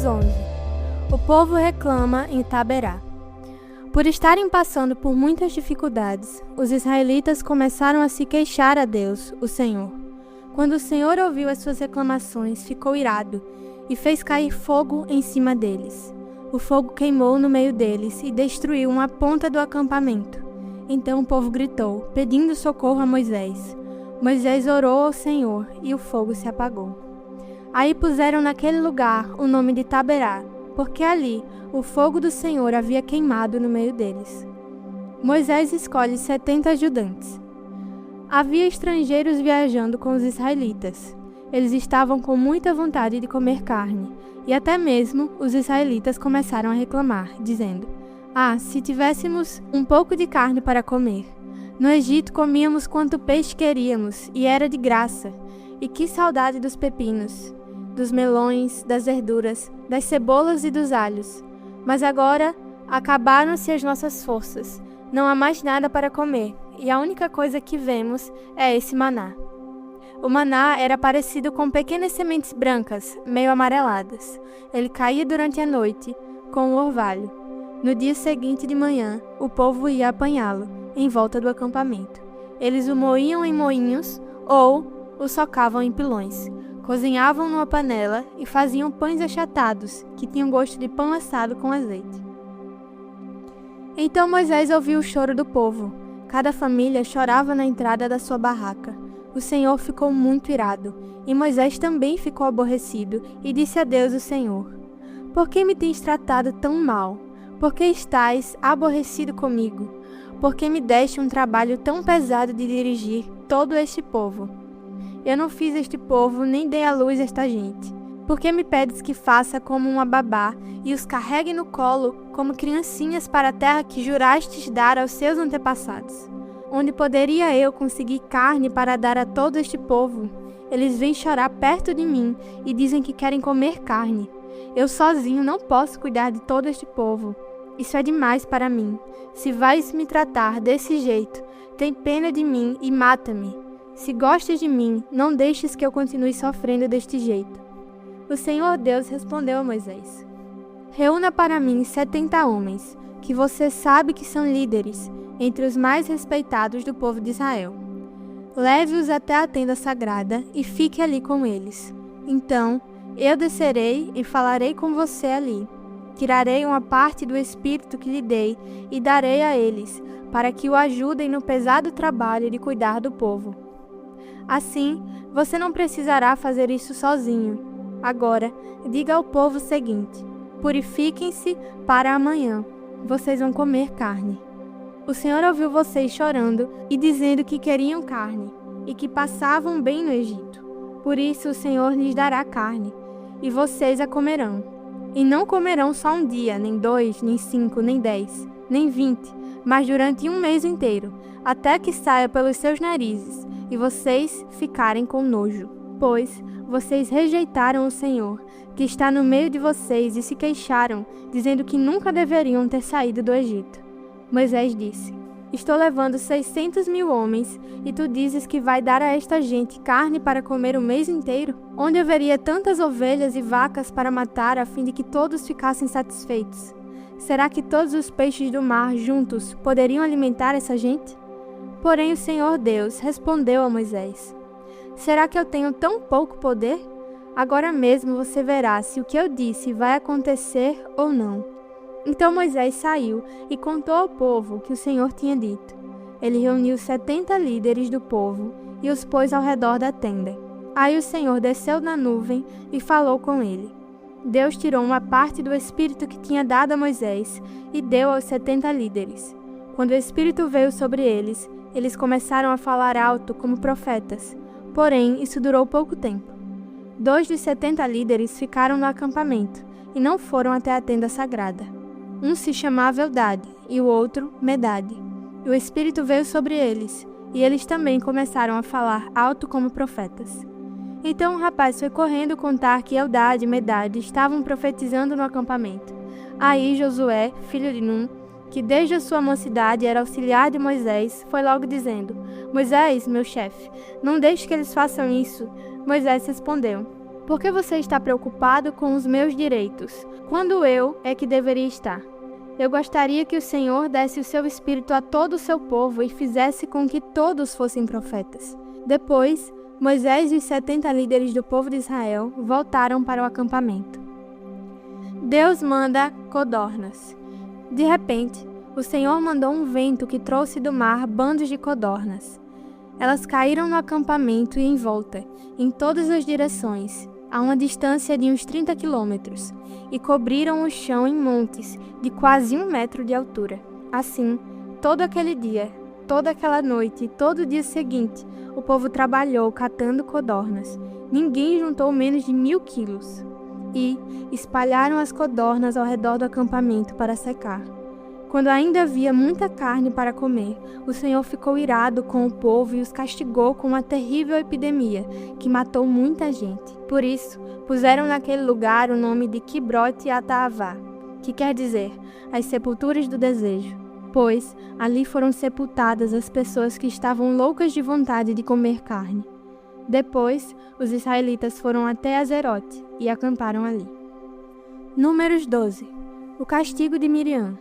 Números 11. O povo reclama em Taberá. Por estarem passando por muitas dificuldades, os israelitas começaram a se queixar a Deus, o Senhor. Quando o Senhor ouviu as suas reclamações, ficou irado e fez cair fogo em cima deles. O fogo queimou no meio deles e destruiu uma ponta do acampamento. Então o povo gritou, pedindo socorro a Moisés. Moisés orou ao Senhor e o fogo se apagou. Aí puseram naquele lugar o nome de Taberá, porque ali o fogo do Senhor havia queimado no meio deles. Moisés escolhe 70 ajudantes. Havia estrangeiros viajando com os israelitas. Eles estavam com muita vontade de comer carne, e até mesmo os israelitas começaram a reclamar, dizendo: se tivéssemos um pouco de carne para comer. No Egito comíamos quanto peixe queríamos, e era de graça. E que saudade dos pepinos, dos melões, das verduras, das cebolas e dos alhos. Mas agora acabaram-se as nossas forças. Não há mais nada para comer, e a única coisa que vemos é esse maná. O maná era parecido com pequenas sementes brancas, meio amareladas. Ele caía durante a noite, com o orvalho. No dia seguinte de manhã, o povo ia apanhá-lo, em volta do acampamento. Eles o moíam em moinhos ou o socavam em pilões. Cozinhavam numa panela e faziam pães achatados, que tinham gosto de pão assado com azeite. Então Moisés ouviu o choro do povo. Cada família chorava na entrada da sua barraca. O Senhor ficou muito irado, e Moisés também ficou aborrecido, e disse a Deus, o Senhor: Por que me tens tratado tão mal? Por que estás aborrecido comigo? Por que me deste um trabalho tão pesado de dirigir todo este povo? Eu não fiz este povo, nem dei à luz esta gente. Por que me pedes que faça como uma babá e os carregue no colo como criancinhas para a terra que jurastes dar aos seus antepassados? Onde poderia eu conseguir carne para dar a todo este povo? Eles vêm chorar perto de mim e dizem que querem comer carne. Eu sozinho não posso cuidar de todo este povo. Isso é demais para mim. Se vais me tratar desse jeito, tem pena de mim e mata-me. Se gostas de mim, não deixes que eu continue sofrendo deste jeito. O Senhor Deus respondeu a Moisés: Reúna para mim 70 homens, que você sabe que são líderes, entre os mais respeitados do povo de Israel. Leve-os até a tenda sagrada e fique ali com eles. Então, eu descerei e falarei com você ali. Tirarei uma parte do espírito que lhe dei e darei a eles, para que o ajudem no pesado trabalho de cuidar do povo. Assim, você não precisará fazer isso sozinho. Agora, diga ao povo o seguinte: purifiquem-se para amanhã. Vocês vão comer carne. O Senhor ouviu vocês chorando e dizendo que queriam carne e que passavam bem no Egito. Por isso o Senhor lhes dará carne, e vocês a comerão. E não comerão só um dia, nem 2, nem 5, nem 10, nem 20, mas durante um mês inteiro, até que saia pelos seus narizes, e vocês ficarem com nojo. Pois vocês rejeitaram o Senhor, que está no meio de vocês, e se queixaram, dizendo que nunca deveriam ter saído do Egito. Moisés disse: Estou levando 600.000 homens, e tu dizes que vai dar a esta gente carne para comer o mês inteiro? Onde haveria tantas ovelhas e vacas para matar, a fim de que todos ficassem satisfeitos? Será que todos os peixes do mar juntos poderiam alimentar essa gente? Porém o Senhor Deus respondeu a Moisés: Será que eu tenho tão pouco poder? Agora mesmo você verá se o que eu disse vai acontecer ou não. Então Moisés saiu e contou ao povo o que o Senhor tinha dito. Ele reuniu 70 líderes do povo e os pôs ao redor da tenda. Aí o Senhor desceu da nuvem e falou com ele. Deus tirou uma parte do Espírito que tinha dado a Moisés e deu aos 70 líderes. Quando o Espírito veio sobre eles, eles começaram a falar alto como profetas. Porém, isso durou pouco tempo. 2 dos 70 líderes ficaram no acampamento e não foram até a tenda sagrada. Um se chamava Eldade e o outro Medade. E o Espírito veio sobre eles, e eles também começaram a falar alto como profetas. Então o rapaz foi correndo contar que Eldade e Medade estavam profetizando no acampamento. Aí Josué, filho de Num, que desde a sua mocidade era auxiliar de Moisés, foi logo dizendo: Moisés, meu chefe, não deixe que eles façam isso. Moisés respondeu: Por que você está preocupado com os meus direitos, quando eu é que deveria estar? Eu gostaria que o Senhor desse o seu espírito a todo o seu povo e fizesse com que todos fossem profetas. Depois, Moisés e os 70 líderes do povo de Israel voltaram para o acampamento. Deus manda codornas. De repente, o Senhor mandou um vento que trouxe do mar bandos de codornas. Elas caíram no acampamento e em volta, em todas as direções, a uma distância de uns 30 quilômetros, e cobriram o chão em montes de quase 1 metro de altura. Assim, todo aquele dia, toda aquela noite e todo o dia seguinte, o povo trabalhou catando codornas. Ninguém juntou menos de 1.000 quilos. E espalharam as codornas ao redor do acampamento para secar. Quando ainda havia muita carne para comer, o Senhor ficou irado com o povo e os castigou com uma terrível epidemia, que matou muita gente. Por isso, puseram naquele lugar o nome de Kibroth Yataavá, que quer dizer, as sepulturas do desejo, pois ali foram sepultadas as pessoas que estavam loucas de vontade de comer carne. Depois, os israelitas foram até Azerote e acamparam ali. Números 12. O castigo de Miriam.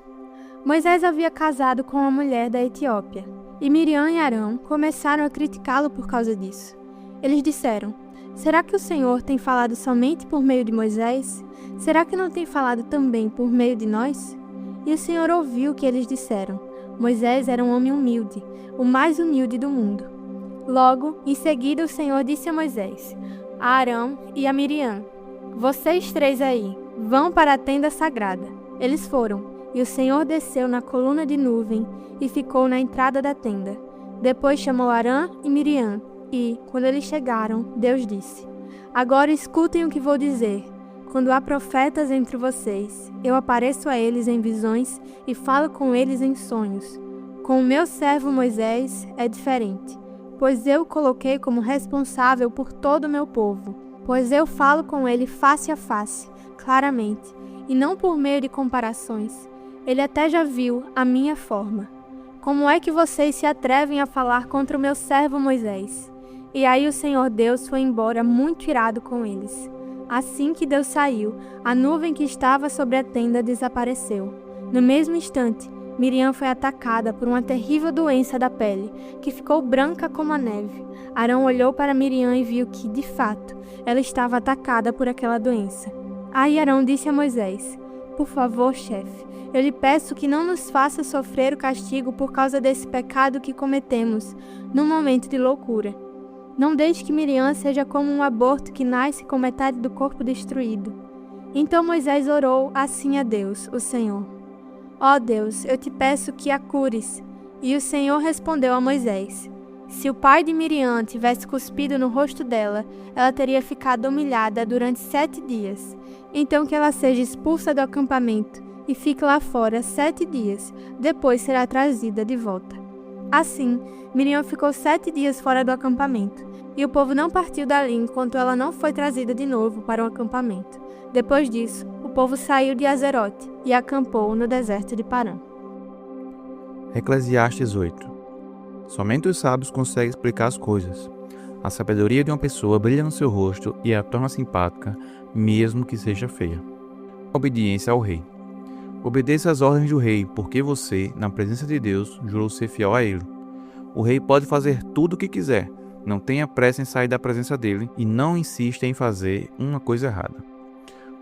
Moisés havia casado com uma mulher da Etiópia, e Miriam e Arão começaram a criticá-lo por causa disso. Eles disseram: será que o Senhor tem falado somente por meio de Moisés? Será que não tem falado também por meio de nós? E o Senhor ouviu o que eles disseram. Moisés era um homem humilde, o mais humilde do mundo. Logo, em seguida, o Senhor disse a Moisés, a Arão e a Miriam: vocês 3 aí, vão para a tenda sagrada. Eles foram. E o Senhor desceu na coluna de nuvem e ficou na entrada da tenda. Depois chamou Arão e Miriam e, quando eles chegaram, Deus disse: agora escutem o que vou dizer. Quando há profetas entre vocês, eu apareço a eles em visões e falo com eles em sonhos. Com o meu servo Moisés é diferente, pois eu o coloquei como responsável por todo o meu povo. Pois eu falo com ele face a face, claramente, e não por meio de comparações. Ele até já viu a minha forma. Como é que vocês se atrevem a falar contra o meu servo Moisés? E aí o Senhor Deus foi embora muito irado com eles. Assim que Deus saiu, a nuvem que estava sobre a tenda desapareceu. No mesmo instante, Miriam foi atacada por uma terrível doença da pele, que ficou branca como a neve. Arão olhou para Miriam e viu que, de fato, ela estava atacada por aquela doença. Aí Arão disse a Moisés: por favor, chefe, eu lhe peço que não nos faça sofrer o castigo por causa desse pecado que cometemos, num momento de loucura. Não deixe que Miriam seja como um aborto que nasce com metade do corpo destruído. Então Moisés orou assim a Deus, o Senhor: ó Deus, eu te peço que a cures. E o Senhor respondeu a Moisés: se o pai de Miriam tivesse cuspido no rosto dela, ela teria ficado humilhada durante 7 dias. Então que ela seja expulsa do acampamento e fique lá fora 7 dias, depois será trazida de volta. Assim, Miriam ficou 7 dias fora do acampamento, e o povo não partiu dali enquanto ela não foi trazida de novo para o acampamento. Depois disso, o povo saiu de Azerote e acampou no deserto de Parã. Eclesiastes 8. Somente os sábios conseguem explicar as coisas. A sabedoria de uma pessoa brilha no seu rosto e a torna simpática, mesmo que seja feia. Obediência ao rei. Obedeça às ordens do rei, porque você, na presença de Deus, jurou ser fiel a ele. O rei pode fazer tudo o que quiser. Não tenha pressa em sair da presença dele e não insista em fazer uma coisa errada.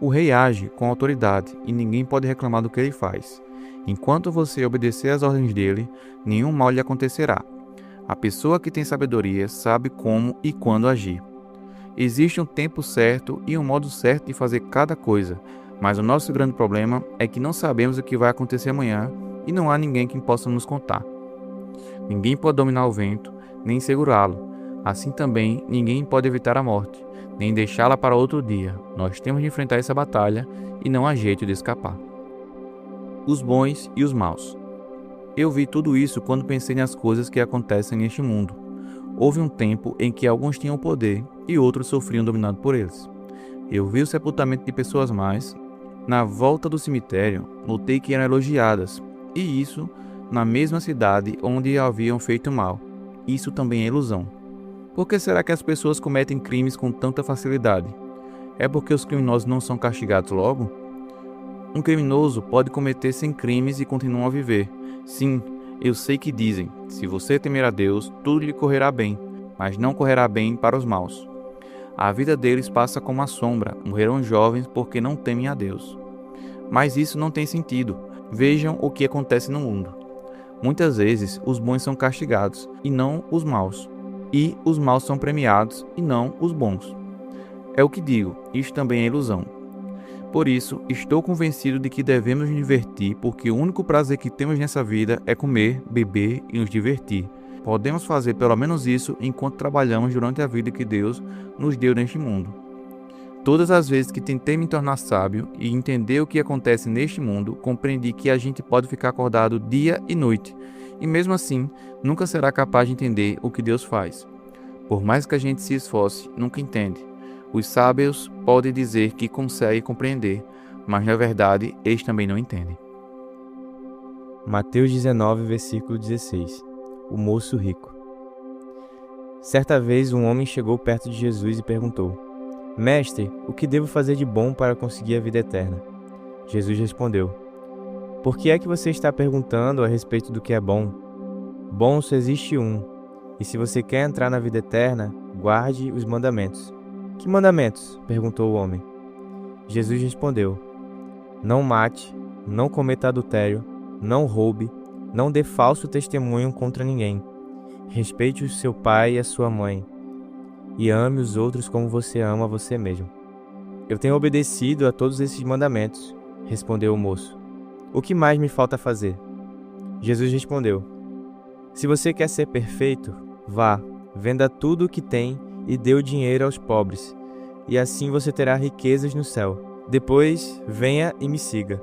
O rei age com autoridade e ninguém pode reclamar do que ele faz. Enquanto você obedecer às ordens dele, nenhum mal lhe acontecerá. A pessoa que tem sabedoria sabe como e quando agir. Existe um tempo certo e um modo certo de fazer cada coisa, mas o nosso grande problema é que não sabemos o que vai acontecer amanhã e não há ninguém que possa nos contar. Ninguém pode dominar o vento, nem segurá-lo. Assim também, ninguém pode evitar a morte, nem deixá-la para outro dia. Nós temos de enfrentar essa batalha e não há jeito de escapar. Os bons e os maus. Eu vi tudo isso quando pensei nas coisas que acontecem neste mundo. Houve um tempo em que alguns tinham poder e outros sofriam dominado por eles. Eu vi o sepultamento de pessoas más. Na volta do cemitério, notei que eram elogiadas, e isso na mesma cidade onde haviam feito mal. Isso também é ilusão. Por que será que as pessoas cometem crimes com tanta facilidade? É porque os criminosos não são castigados logo? Um criminoso pode cometer 100 crimes e continuar a viver. Sim, eu sei que dizem, se você temer a Deus, tudo lhe correrá bem, mas não correrá bem para os maus. A vida deles passa como a sombra, morrerão jovens porque não temem a Deus. Mas isso não tem sentido. Vejam o que acontece no mundo. Muitas vezes, os bons são castigados, e não os maus. E os maus são premiados, e não os bons. É o que digo, isto também é ilusão. Por isso, estou convencido de que devemos nos divertir, porque o único prazer que temos nessa vida é comer, beber e nos divertir. Podemos fazer pelo menos isso enquanto trabalhamos durante a vida que Deus nos deu neste mundo. Todas as vezes que tentei me tornar sábio e entender o que acontece neste mundo, compreendi que a gente pode ficar acordado dia e noite, e mesmo assim, nunca será capaz de entender o que Deus faz. Por mais que a gente se esforce, nunca entende. Os sábios podem dizer que conseguem compreender, mas na verdade eles também não entendem. Mateus 19, versículo 16. O moço rico. Certa vez um homem chegou perto de Jesus e perguntou: Mestre, o que devo fazer de bom para conseguir a vida eterna? Jesus respondeu: Por que é que você está perguntando a respeito do que é bom? Bom só existe um, e se você quer entrar na vida eterna, guarde os mandamentos. Que mandamentos? Perguntou o homem. Jesus respondeu: Não mate, não cometa adultério, não roube, não dê falso testemunho contra ninguém. Respeite o seu pai e a sua mãe, e ame os outros como você ama você mesmo. Eu tenho obedecido a todos esses mandamentos, respondeu o moço. O que mais me falta fazer? Jesus respondeu: Se você quer ser perfeito, vá, venda tudo o que tem e dê o dinheiro aos pobres, e assim você terá riquezas no céu. Depois, venha e me siga.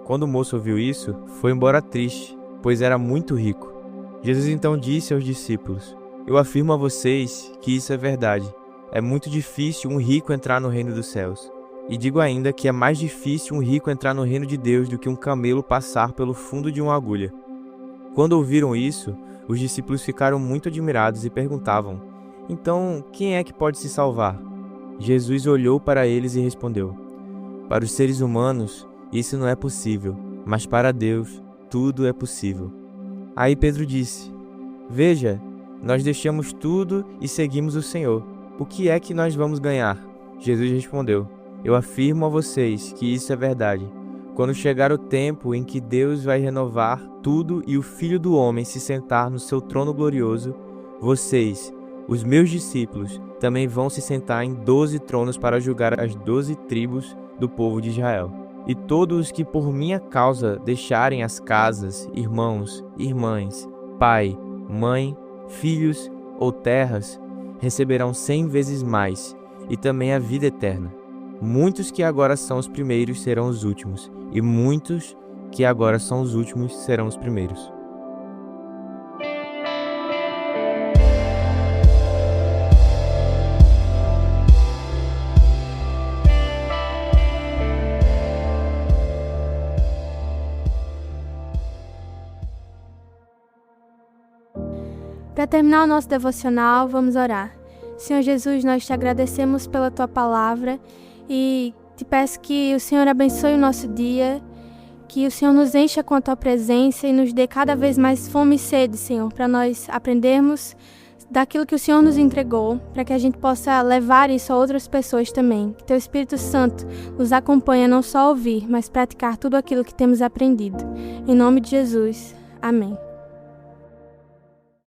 Quando o moço ouviu isso, foi embora triste, pois era muito rico. Jesus então disse aos discípulos: Eu afirmo a vocês que isso é verdade. É muito difícil um rico entrar no reino dos céus. E digo ainda que é mais difícil um rico entrar no reino de Deus do que um camelo passar pelo fundo de uma agulha. Quando ouviram isso, os discípulos ficaram muito admirados e perguntavam: Então, quem é que pode se salvar? Jesus olhou para eles e respondeu: Para os seres humanos, isso não é possível, mas para Deus, tudo é possível. Aí Pedro disse: Veja, nós deixamos tudo e seguimos o Senhor. O que é que nós vamos ganhar? Jesus respondeu: Eu afirmo a vocês que isso é verdade. Quando chegar o tempo em que Deus vai renovar tudo e o Filho do Homem se sentar no seu trono glorioso, vocês, os meus discípulos, também vão se sentar em 12 tronos para julgar as 12 tribos do povo de Israel. E todos os que por minha causa deixarem as casas, irmãos, irmãs, pai, mãe, filhos ou terras, receberão 100 vezes mais, e também a vida eterna. Muitos que agora são os primeiros serão os últimos, e muitos que agora são os últimos serão os primeiros. Para terminar o nosso devocional, vamos orar. Senhor Jesus, nós te agradecemos pela tua palavra e te peço que o Senhor abençoe o nosso dia, que o Senhor nos encha com a tua presença e nos dê cada vez mais fome e sede, Senhor, para nós aprendermos daquilo que o Senhor nos entregou, para que a gente possa levar isso a outras pessoas também. Que teu Espírito Santo nos acompanhe a não só ouvir, mas praticar tudo aquilo que temos aprendido. Em nome de Jesus. Amém.